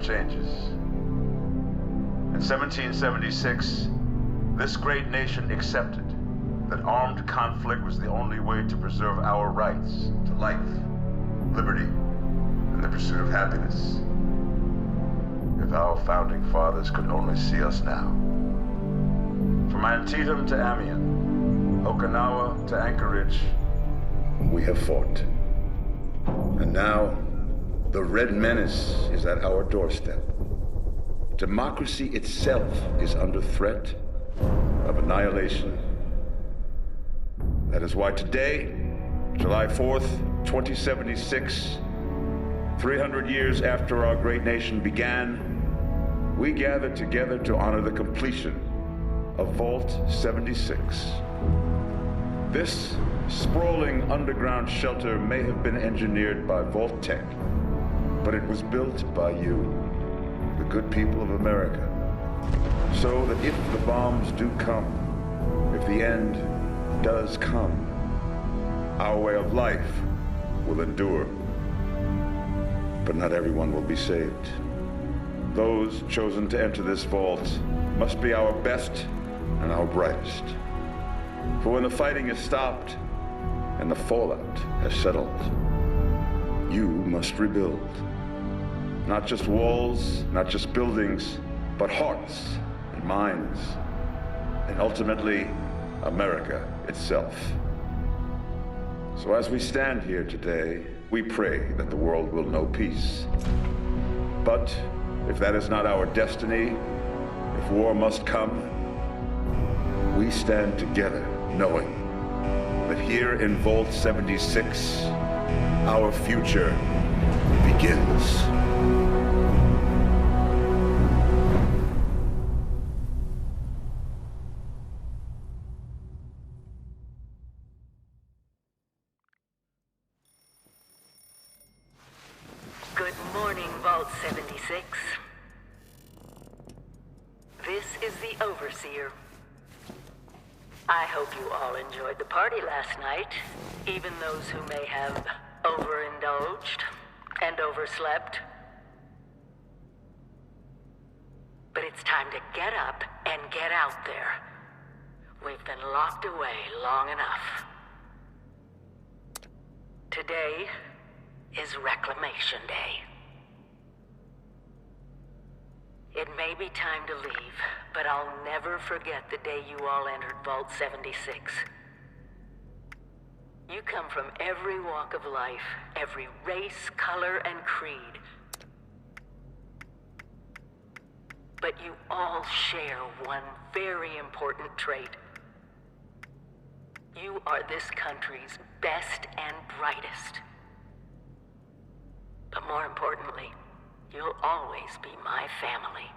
changes. In 1776, this great nation accepted that armed conflict was the only way to preserve our rights to life, liberty, and the pursuit of happiness. If our founding fathers could only see us now. From Antietam to Amiens, Okinawa to Anchorage, we have fought. And now, the Red Menace is at our doorstep. Democracy itself is under threat of annihilation. That is why today, July 4th, 2076, 300 years after our great nation began, we gather together to honor the completion of Vault 76. This sprawling underground shelter may have been engineered by Vault-Tec, but it was built by you, the good people of America, so that if the bombs do come, if the end does come, our way of life will endure. But not everyone will be saved. Those chosen to enter this vault must be our best and our brightest. For when the fighting is stopped and the fallout has settled, you must rebuild. Not just walls, not just buildings, but hearts and minds, and ultimately, America itself. So as we stand here today, we pray that the world will know peace. But if that is not our destiny, if war must come, we stand together knowing that here in Vault 76, our future begins. Good morning, Vault 76. This is the Overseer. I hope you all enjoyed the party last night, even those who may have overindulged and overslept. But it's time to get up and get out there. We've been locked away long enough. Today is Reclamation Day. It may be time to leave, but I'll never forget the day you all entered Vault 76. You come from every walk of life, every race, color, and creed. But you all share one very important trait. You are this country's best and brightest. But more importantly, you'll always be my family.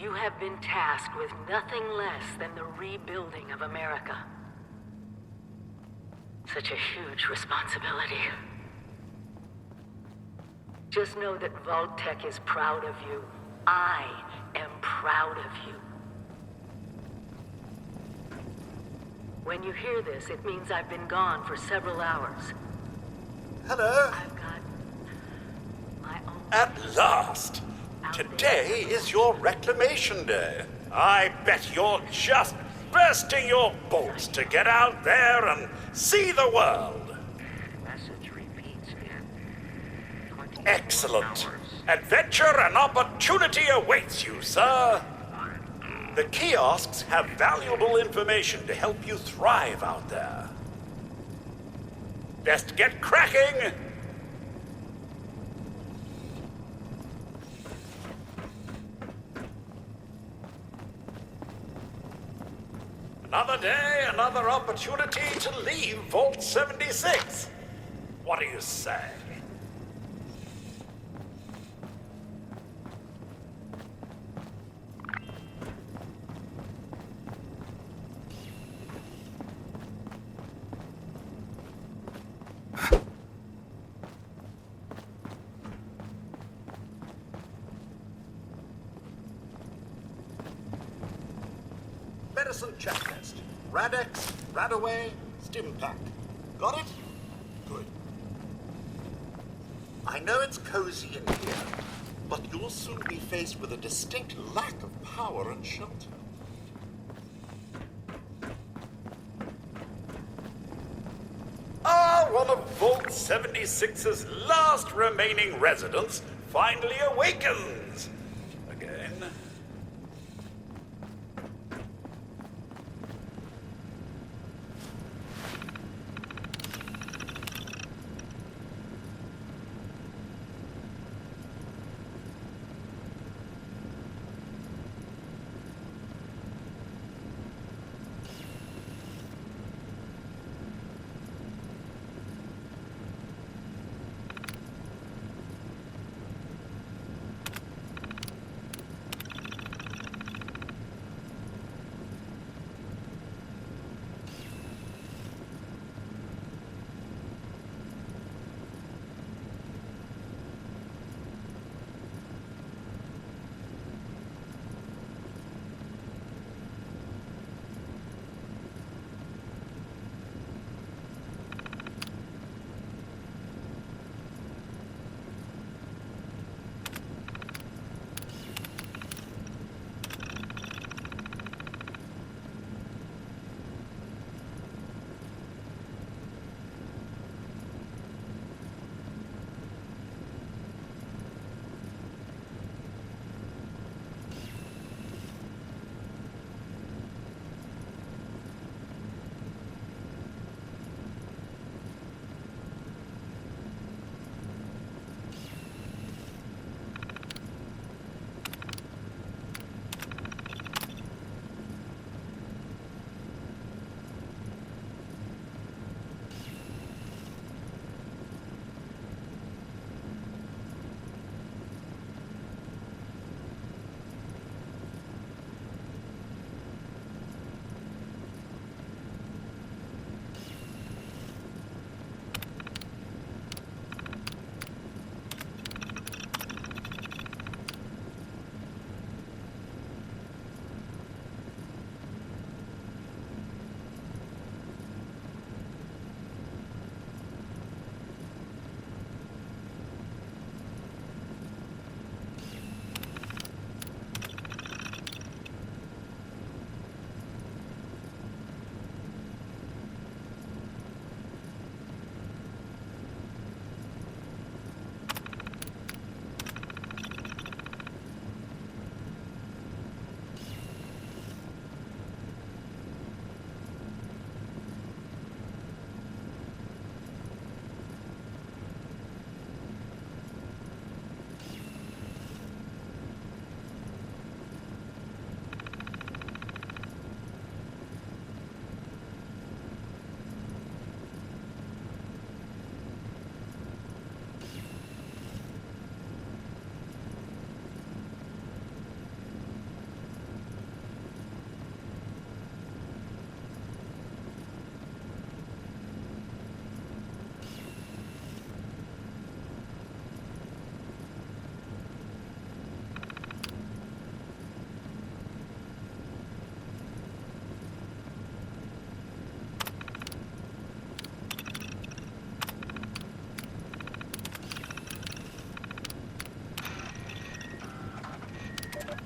You have been tasked with nothing less than the rebuilding of America. Such a huge responsibility. Just know that Vault-Tec is proud of you. I am proud of you. When you hear this, it means I've been gone for several hours. Hello? I've got my own... At last! Today is your reclamation day. I bet you're just bursting your bolts to get out there and see the world. Message repeats in 24 Excellent. hours. Adventure and opportunity awaits you, sir. The kiosks have valuable information to help you thrive out there. Best get cracking! Another day, another opportunity to leave Vault 76. What do you say? Medicine checklist. Radex, Radaway, Stimpack. Got it? Good. I know it's cozy in here, but you'll soon be faced with a distinct lack of power and shelter. One of Vault 76's last remaining residents finally awakens. Again.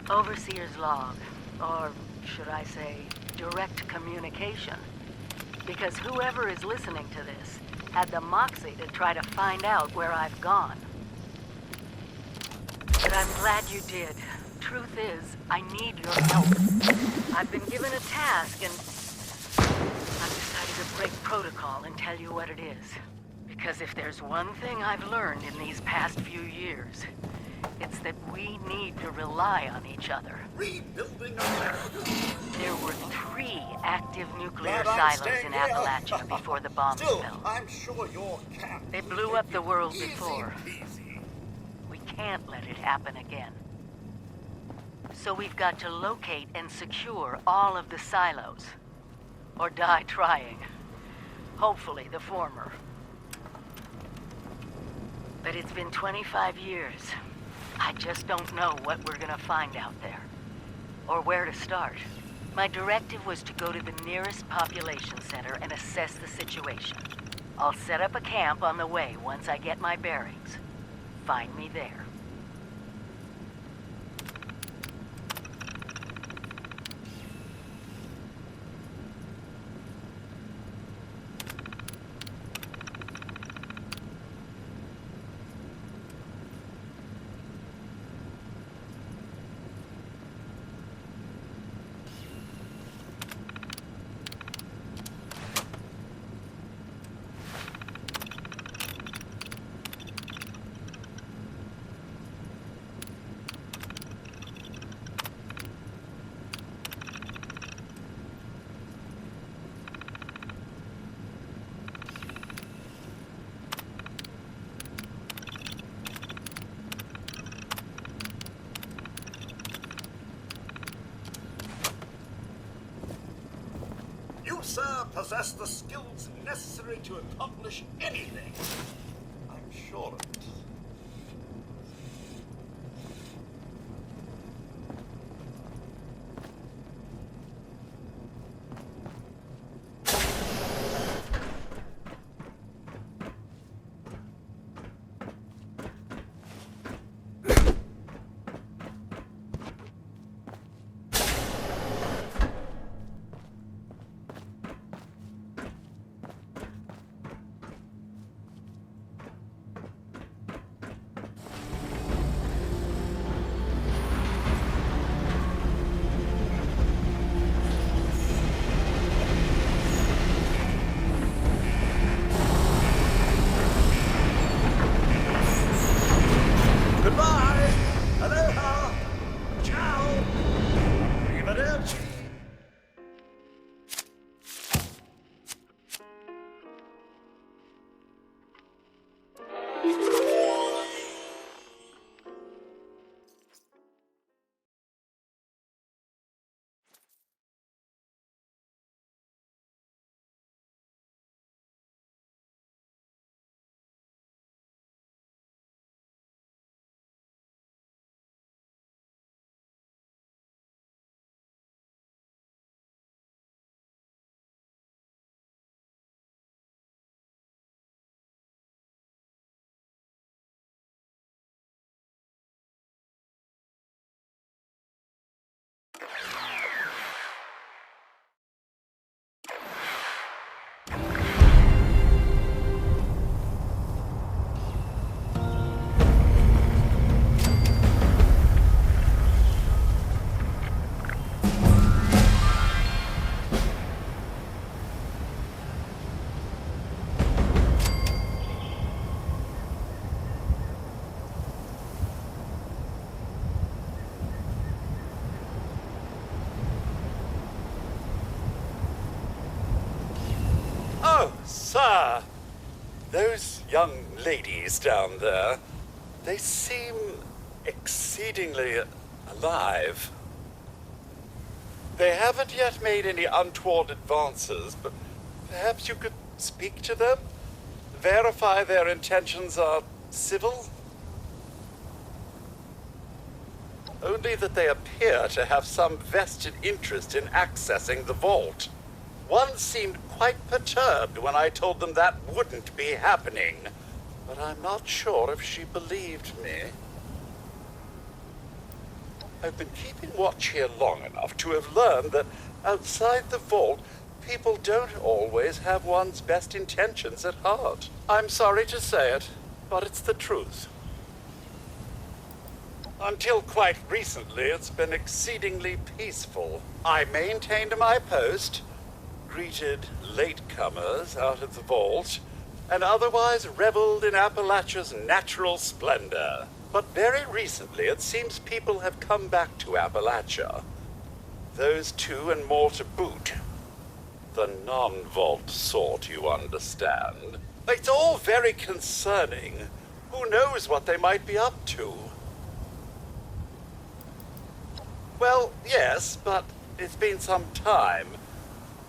Overseer's log, or should I say, direct communication. Because whoever is listening to this had the moxie to try to find out where I've gone. But I'm glad you did. Truth is, I need your help. I've been given a task and I've decided to break protocol and tell you what it is. Because if there's one thing I've learned in these past few years, it's that we need to rely on each other. Rebuilding America. There were 3 active nuclear But I'm silos staying in here. Appalachia before the bombs Still, fell. I'm sure your camp. They blew up the world Easy before. peasy. We can't let it happen again. So we've got to locate and secure all of the silos. Or die trying. Hopefully the former. But it's been 25 years. I just don't know what we're gonna find out there. Or where to start. My directive was to go to the nearest population center and assess the situation. I'll set up a camp on the way once I get my bearings. Find me there. You, sir, possess the skills necessary to accomplish anything. I'm sure of it. Goodbye! Aloha! Ciao! Arrivederci! Oh, sir. Those young ladies down there, they seem exceedingly alive. They haven't yet made any untoward advances, but perhaps you could speak to them? Verify their intentions are civil? Only that they appear to have some vested interest in accessing the vault. One seemed quite perturbed when I told them that wouldn't be happening, but I'm not sure if she believed me. I've been keeping watch here long enough to have learned that outside the vault, people don't always have one's best intentions at heart. I'm sorry to say it, but it's the truth. Until quite recently, it's been exceedingly peaceful. I maintained my post, greeted latecomers out of the vault, and otherwise reveled in Appalachia's natural splendor. But very recently, it seems people have come back to Appalachia. Those two and more to boot. The non-vault sort, you understand. It's all very concerning. Who knows what they might be up to? Well, yes, but it's been some time.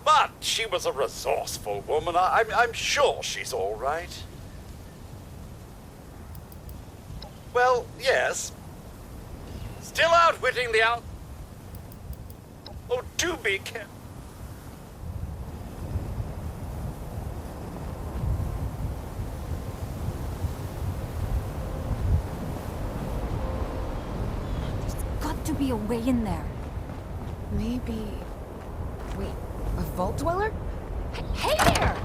But she was a resourceful woman. I'm sure she's all right. Well, yes. Still outwitting the out... Oh, do be careful. Got to be a way in there. Maybe... Wait, a vault dweller? Hey there!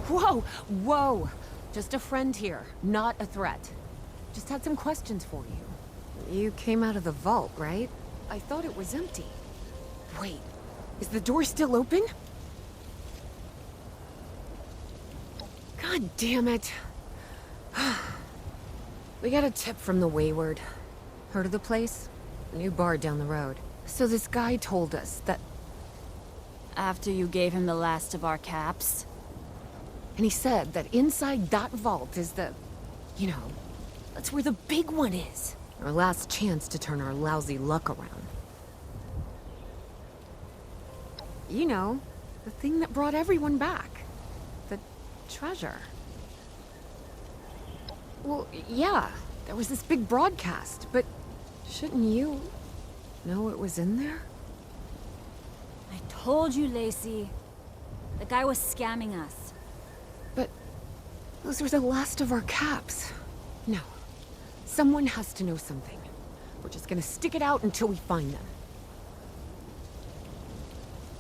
Whoa, whoa! Just a friend here, not a threat. Just had some questions for you. You came out of the vault, right? I thought it was empty. Wait, is the door still open? God damn it. We got a tip from the Wayward. Heard of the place? A new bar down the road. So this guy told us that... After you gave him the last of our caps? And he said that inside that vault is the... You know, that's where the big one is. Our last chance to turn our lousy luck around. You know, the thing that brought everyone back. The treasure. Well, yeah, there was this big broadcast, but shouldn't you know it was in there? I told you, Lacey. The guy was scamming us. But those were the last of our caps. No. Someone has to know something. We're just gonna stick it out until we find them.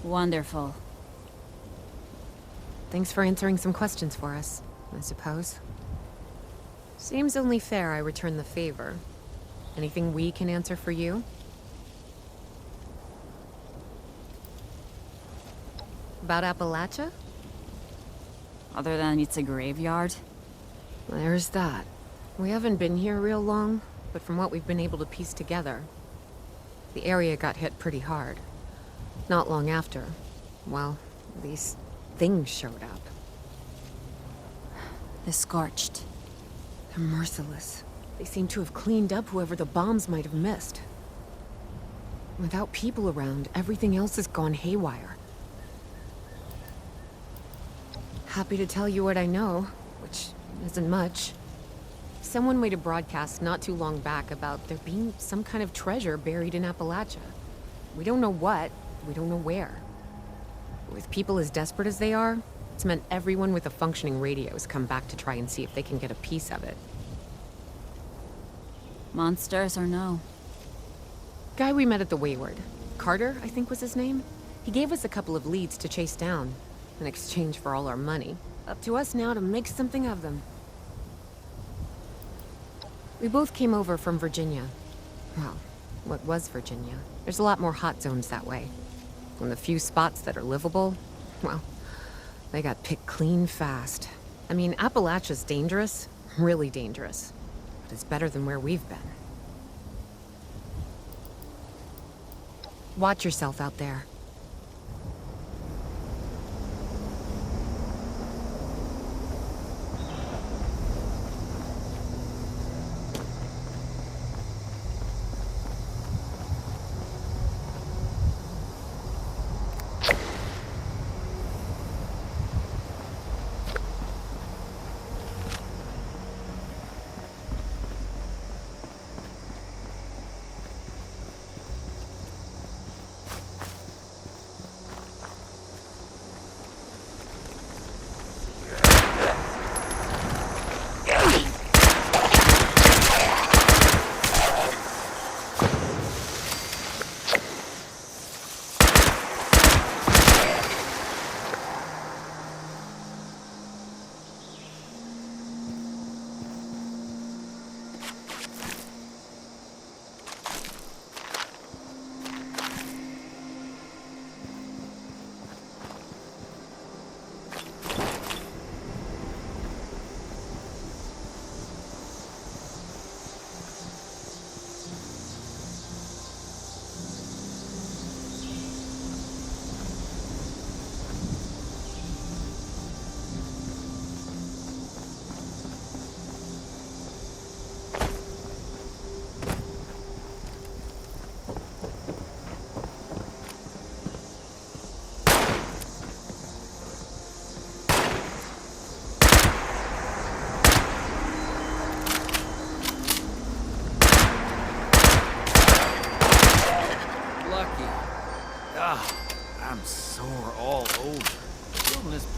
Wonderful. Thanks for answering some questions for us, I suppose. Seems only fair I return the favor. Anything we can answer for you? About Appalachia? Other than it's a graveyard? There's that. We haven't been here real long, but from what we've been able to piece together, the area got hit pretty hard. Not long after, well, these things showed up. The Scorched. They're merciless. They seem to have cleaned up whoever the bombs might have missed. Without people around, everything else has gone haywire. Happy to tell you what I know, which isn't much. Someone made a broadcast not too long back about there being some kind of treasure buried in Appalachia. We don't know what, we don't know where. With people as desperate as they are, it's meant everyone with a functioning radio has come back to try and see if they can get a piece of it. Monsters or no? Guy we met at the Wayward. Carter, I think was his name. He gave us a couple of leads to chase down, in exchange for all our money. Up to us now to make something of them. We both came over from Virginia. Well, what was Virginia? There's a lot more hot zones that way. And the few spots that are livable, well, they got picked clean fast. I mean, Appalachia's dangerous, really dangerous. But it's better than where we've been. Watch yourself out there.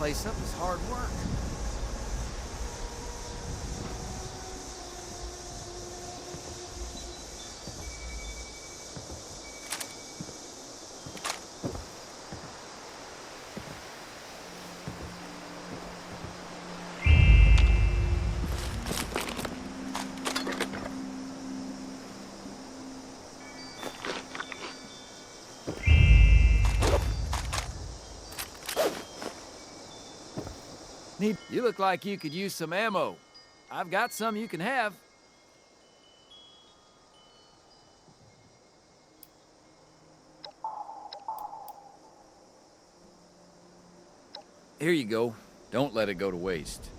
place up is hard work. You look like you could use some ammo. I've got some you can have. Here you go. Don't let it go to waste.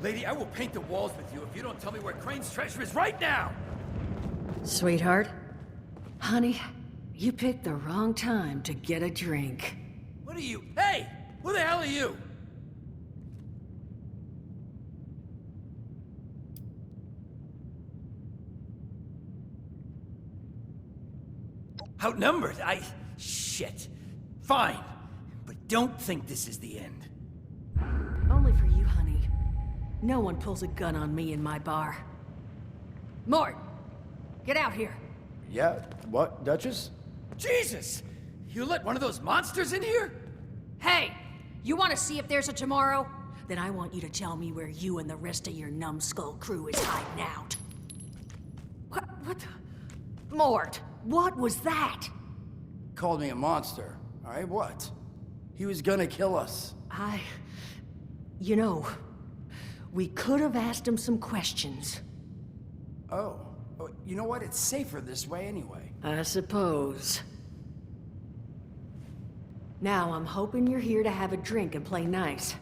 Lady, I will paint the walls with you if you don't tell me where Crane's treasure is right now! Sweetheart, honey, you picked the wrong time to get a drink. What are you? Hey! Who the hell are you? Outnumbered? Shit. Fine. But don't think this is the end. Only for you, honey. No one pulls a gun on me in my bar. Mort! Get out here! Yeah, what, Duchess? Jesus! You let one of those monsters in here? Hey! You want to see if there's a tomorrow? Then I want you to tell me where you and the rest of your numbskull crew is hiding out. What the... Mort, what was that? Called me a monster. All right, what? He was gonna kill us. You know, we could have asked him some questions. Oh, you know what? It's safer this way anyway. I suppose. Now, I'm hoping you're here to have a drink and play nice.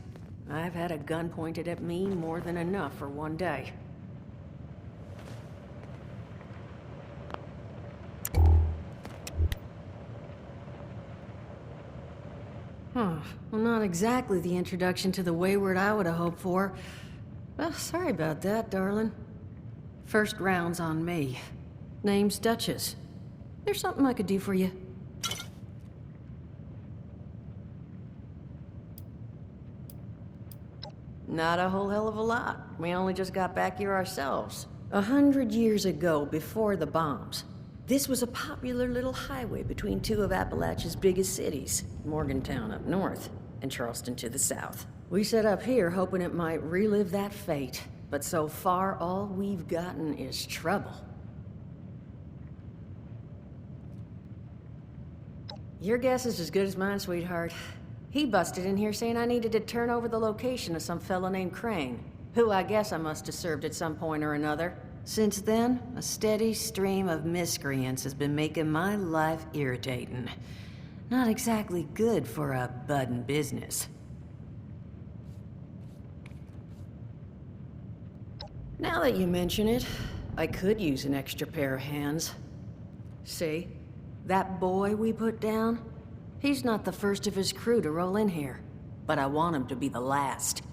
I've had a gun pointed at me more than enough for one day. Well, not exactly the introduction to the Wayward I would have hoped for. Well, sorry about that, darling. First round's on me. Name's Duchess. There's something I could do for you. Not a whole hell of a lot. We only just got back here ourselves. 100 years ago, before the bombs, this was a popular little highway between two of Appalachia's biggest cities, Morgantown up north, and Charleston to the south. We set up here hoping it might relive that fate, but so far all we've gotten is trouble. Your guess is as good as mine, sweetheart. He busted in here saying I needed to turn over the location of some fellow named Crane, who I guess I must have served at some point or another. Since then, a steady stream of miscreants has been making my life irritating. Not exactly good for a budding business. Now that you mention it, I could use an extra pair of hands. See? That boy we put down? He's not the first of his crew to roll in here, but I want him to be the last.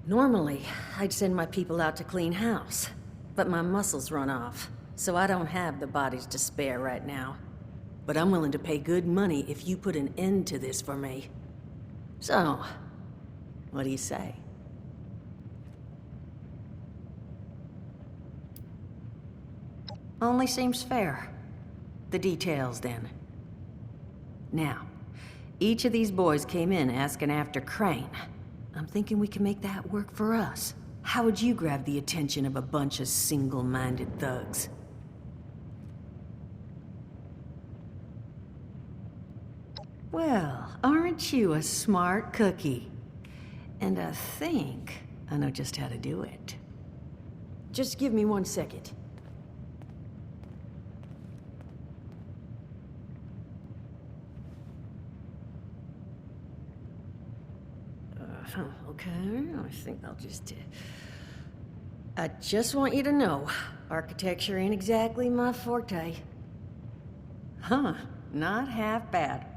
Normally, I'd send my people out to clean house, but my muscles run off, so I don't have the bodies to spare right now. But I'm willing to pay good money if you put an end to this for me. So, what do you say? Only seems fair. The details, then. Now, each of these boys came in asking after Crane. I'm thinking we can make that work for us. How would you grab the attention of a bunch of single-minded thugs? Well, aren't you a smart cookie? And I think I know just how to do it. Just give me 1 second. Okay, I think I'll just... I just want you to know, architecture ain't exactly my forte. Huh, not half bad.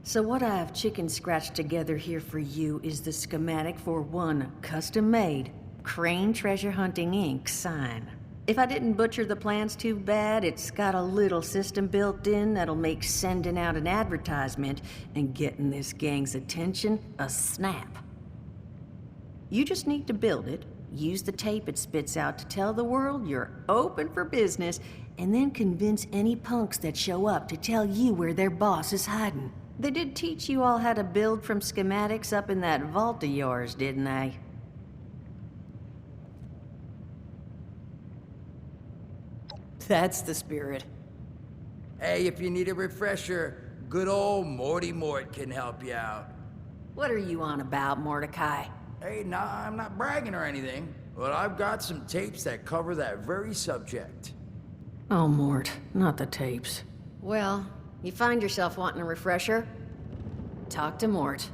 So what I've chicken scratched together here for you is the schematic for one custom-made Crane Treasure Hunting Inc. sign. If I didn't butcher the plans too bad, it's got a little system built in that'll make sending out an advertisement and getting this gang's attention a snap. You just need to build it, use the tape it spits out to tell the world you're open for business, and then convince any punks that show up to tell you where their boss is hiding. They did teach you all how to build from schematics up in that vault of yours, didn't they? That's the spirit. Hey, if you need a refresher, good old Morty Mort can help you out. What are you on about, Mordecai? Hey, nah, I'm not bragging or anything, but I've got some tapes that cover that very subject. Oh, Mort, not the tapes. Well, you find yourself wanting a refresher? Talk to Mort.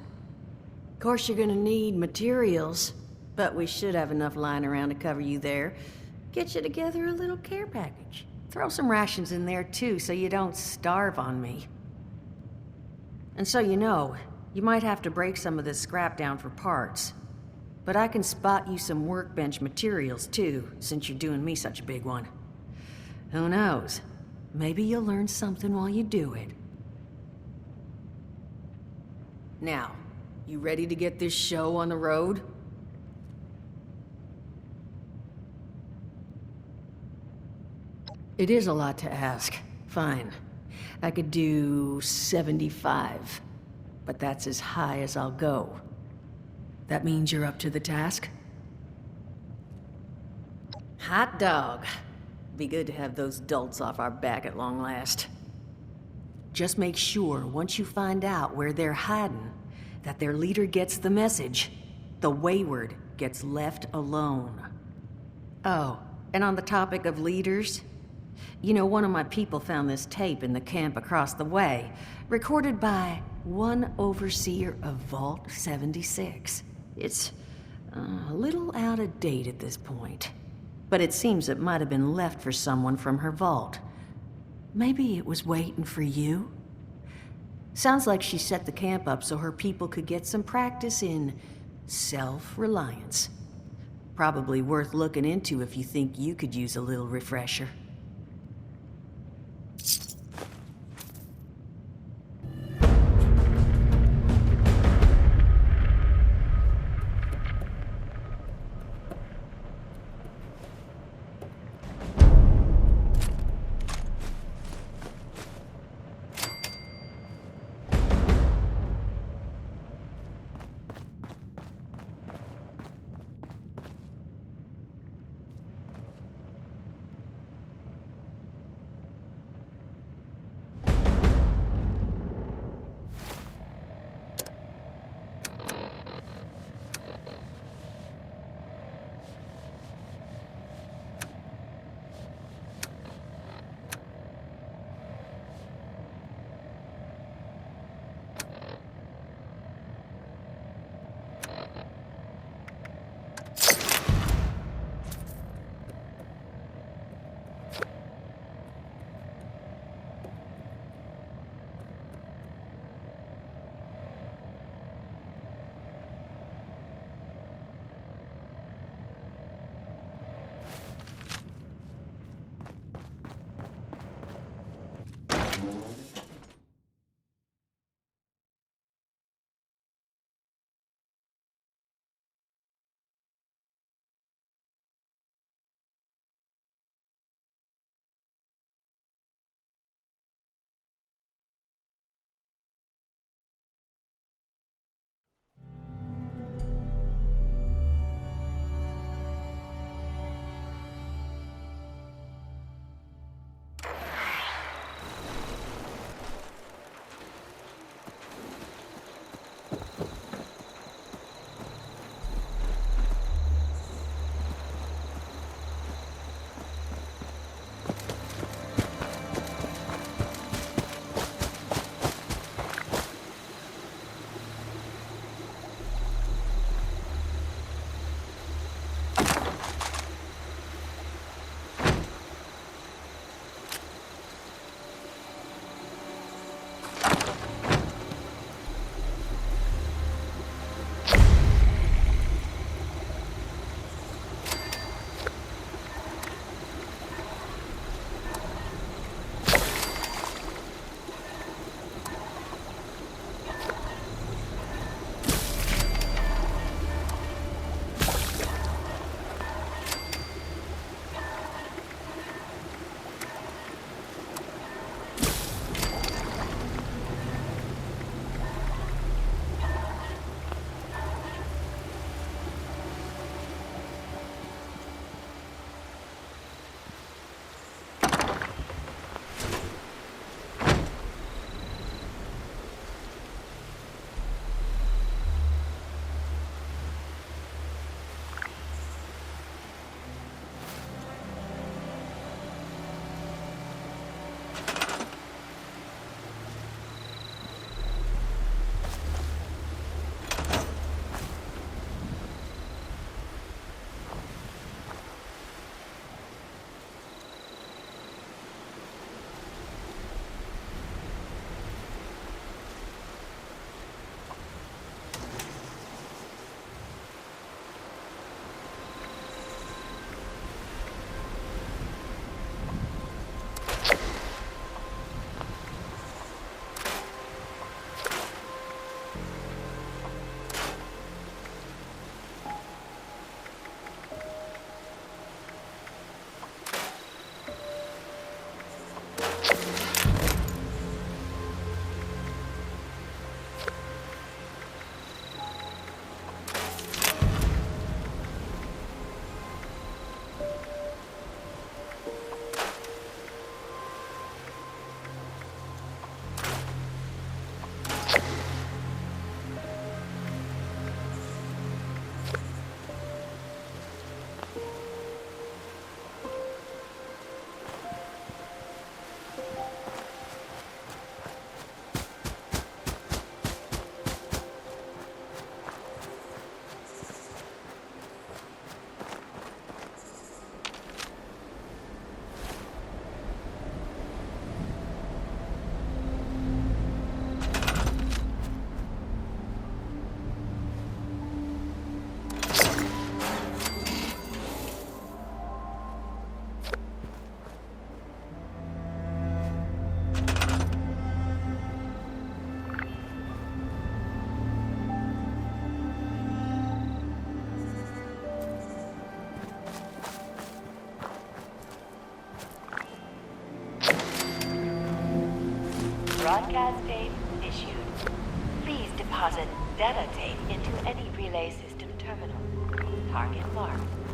Of course, you're gonna need materials. But we should have enough lying around to cover you there. Get you together a little care package. Throw some rations in there too, so you don't starve on me. And so you know, you might have to break some of this scrap down for parts. But I can spot you some workbench materials too, since you're doing me such a big one. Who knows? Maybe you'll learn something while you do it. Now, you ready to get this show on the road? It is a lot to ask. Fine. I could do 75. But that's as high as I'll go. That means you're up to the task? Hot dog. Be good to have those dolts off our back at long last. Just make sure, once you find out where they're hiding, that their leader gets the message. The wayward gets left alone. Oh, and on the topic of leaders, you know, one of my people found this tape in the camp across the way, recorded by one overseer of Vault 76. It's a little out of date at this point, but it seems it might have been left for someone from her vault. Maybe it was waiting for you? Sounds like she set the camp up so her people could get some practice in self-reliance. Probably worth looking into if you think you could use a little refresher. Broadcast tape issued. Please deposit data tape into any relay system terminal. Target marked.